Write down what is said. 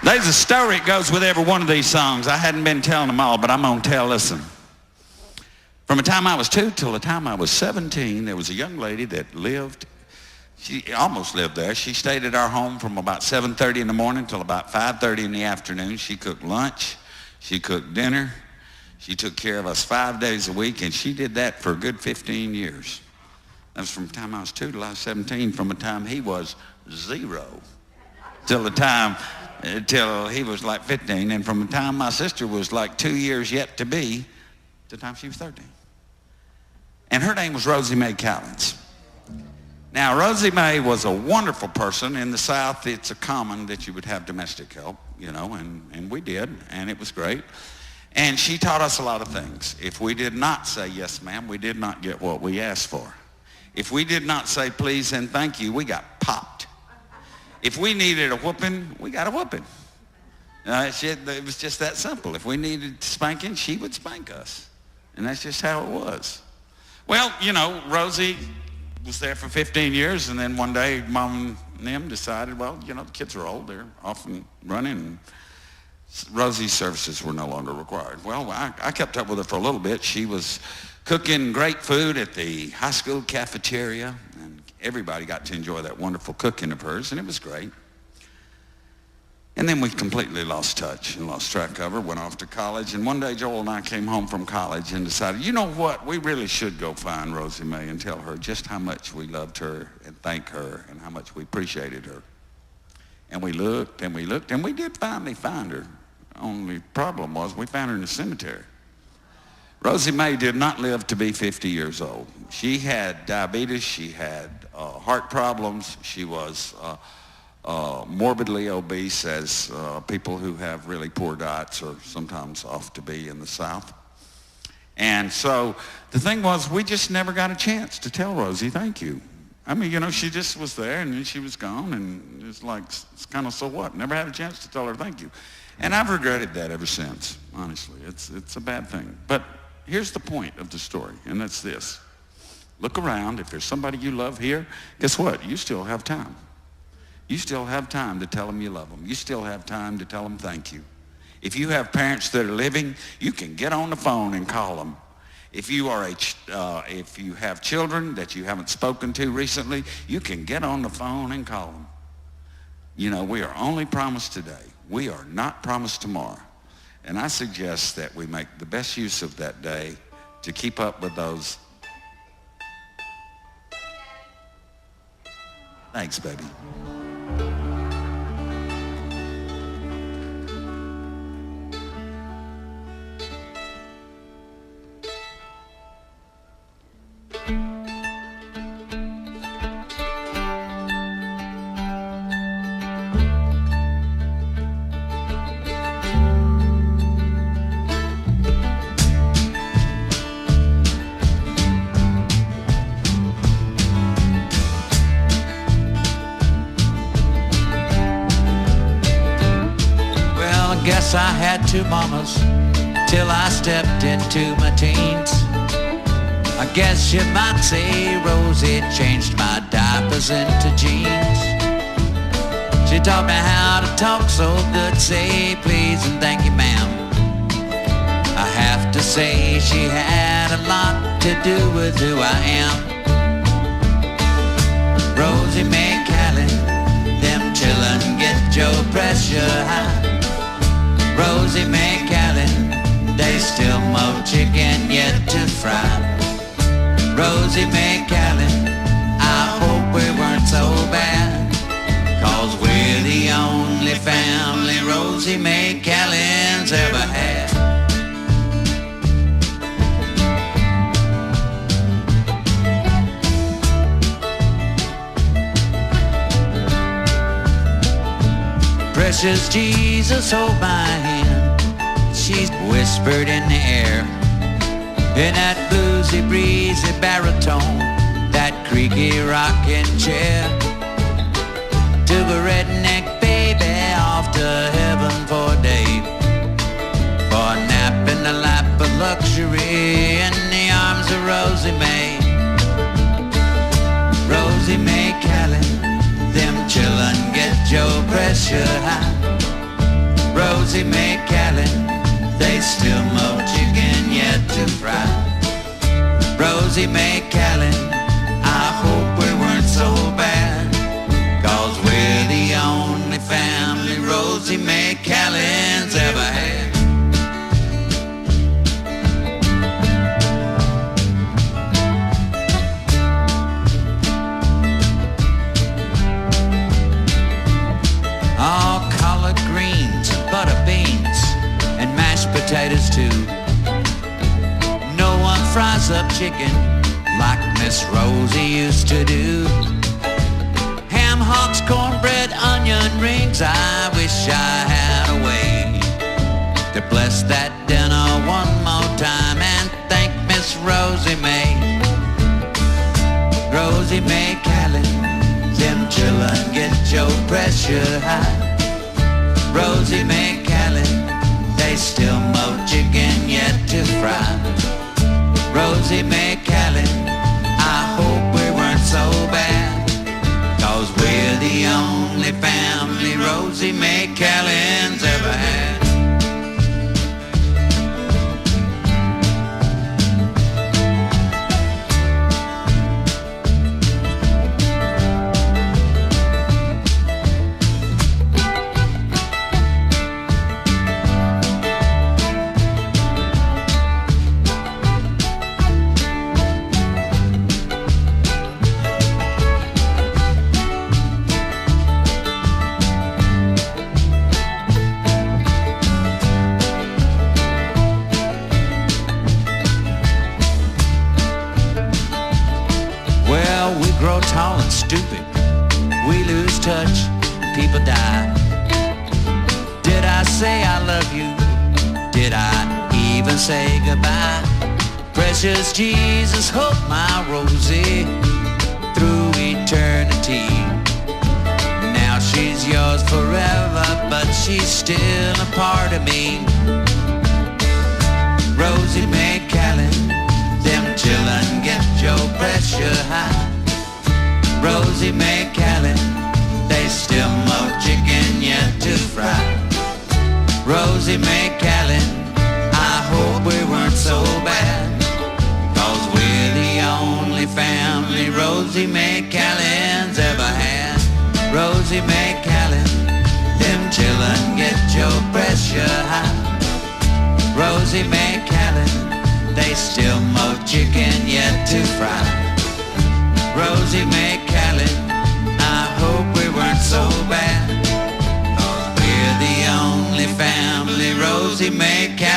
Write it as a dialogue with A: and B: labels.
A: There's a story that goes with every one of these songs. I hadn't been telling them all, but I'm going to tell this one. From the time I was 2 till the time I was 17, there was a young lady that lived, she almost lived there. She stayed at our home from about 7:30 in the morning till about 5:30 in the afternoon. She cooked lunch. She cooked dinner. She took care of us 5 days a week, and she did that for a good 15 years. That was from the time I was 2 till I was 17, from the time he was 0 till he was like 15, and from the time my sister was like 2 years yet to be to the time she was 13. And her name was Rosie Mae Callens. Now, Rosie Mae was a wonderful person. In the South, it's a common that you would have domestic help, you know, and we did, and it was great. And she taught us a lot of things. If we did not say, yes, ma'am, we did not get what we asked for. If we did not say please and thank you, we got popped. If we needed a whooping, we got a whooping. It was just that simple. If we needed spanking, she would spank us. And that's just how it was. Well, you know, Rosie was there for 15 years, and then one day Mom and them decided, well, you know, the kids are old. They're off and running. Rosie's services were no longer required. Well, I kept up with her for a little bit. She was cooking great food at the high school cafeteria, and everybody got to enjoy that wonderful cooking of hers, and it was great. And then we completely lost touch and lost track of her, went off to college, and one day Joel and I came home from college and decided, you know what, we really should go find Rosie Mae and tell her just how much we loved her and thank her and how much we appreciated her. And we looked and we looked, and we did finally find her. Only problem was we found her in the cemetery. Rosie Mae did not live to be 50 years old. She had diabetes, she had heart problems, she was morbidly obese, as people who have really poor diets are sometimes oft to be in the South. And so the thing was, we just never got a chance to tell Rosie thank you. I mean, you know, she just was there and then she was gone, and it's like, it's kind of so what? Never had a chance to tell her thank you. And I've regretted that ever since, honestly. It's a bad thing. But here's the point of the story, and that's this. Look around. If there's somebody you love here, guess what? You still have time. You still have time to tell them you love them. You still have time to tell them thank you. If you have parents that are living, you can get on the phone and call them. If you have children that you haven't spoken to recently, you can get on the phone and call them. You know, we are only promised today. We are not promised tomorrow. And I suggest that we make the best use of that day to keep up with those. Thanks, baby.
B: Guess I had two mamas till I stepped into my teens. I guess you might say Rosie changed my diapers into jeans. She taught me how to talk so good, say please and thank you, ma'am. I have to say she had a lot to do with who I am. Rosie Mae Callens, them chillin' get your pressure high. Rosie Mae Callens, they still mow chicken yet to fry. Rosie Mae Callens, I hope we weren't so bad, 'cause we're the only family Rosie Mae Callens ever had. Precious Jesus, hold my hand, she's whispered in the air. In that bluesy, breezy baritone, that creaky rocking chair. Took a redneck baby off to heaven for a day, for a nap in the lap of luxury in the arms of Rosie Mae. Rosie Mae Callens, them chillin' get your pressure high. Rosie Mae Callens, they still mow chicken yet to fry. Rosie Mae Callens, I hope we weren't so bad, 'cause we're the only family Rosie Mae Callens ever had. All collard greens, butter beans, and mashed potatoes too. No one fries up chicken like Miss Rosie used to do. Ham hocks, cornbread, onion rings, I wish I had a way to bless that dinner one more time and thank Miss Rosie Mae. Rosie Mae Callens, them children get your pressure high. Rosie Mae Callens, they still mow chicken yet to fry. Rosie Mae Callens, I hope we weren't so bad, 'cause we're the only family Rosie Mae Callens ever had. Well, we grow tall and stupid, we lose touch, people die. Did I say I love you? Did I even say goodbye? Precious Jesus, hold my Rosie through eternity. Now she's yours forever, but she's still a part of me. Rosie Mae Callens, them children get your pressure high. Rosie Mae Callens, they still mow chicken yet to fry. Rosie Mae Callens, I hope we weren't so bad, 'cause we're the only family Rosie Mae Callens ever had. Rosie Mae Callens, them children get your pressure high. Rosie Mae Callens, they still mow chicken yet to fry. Rosie Mae Callens, I hope we weren't so bad, 'cause we're the only family Rosie Mae Callens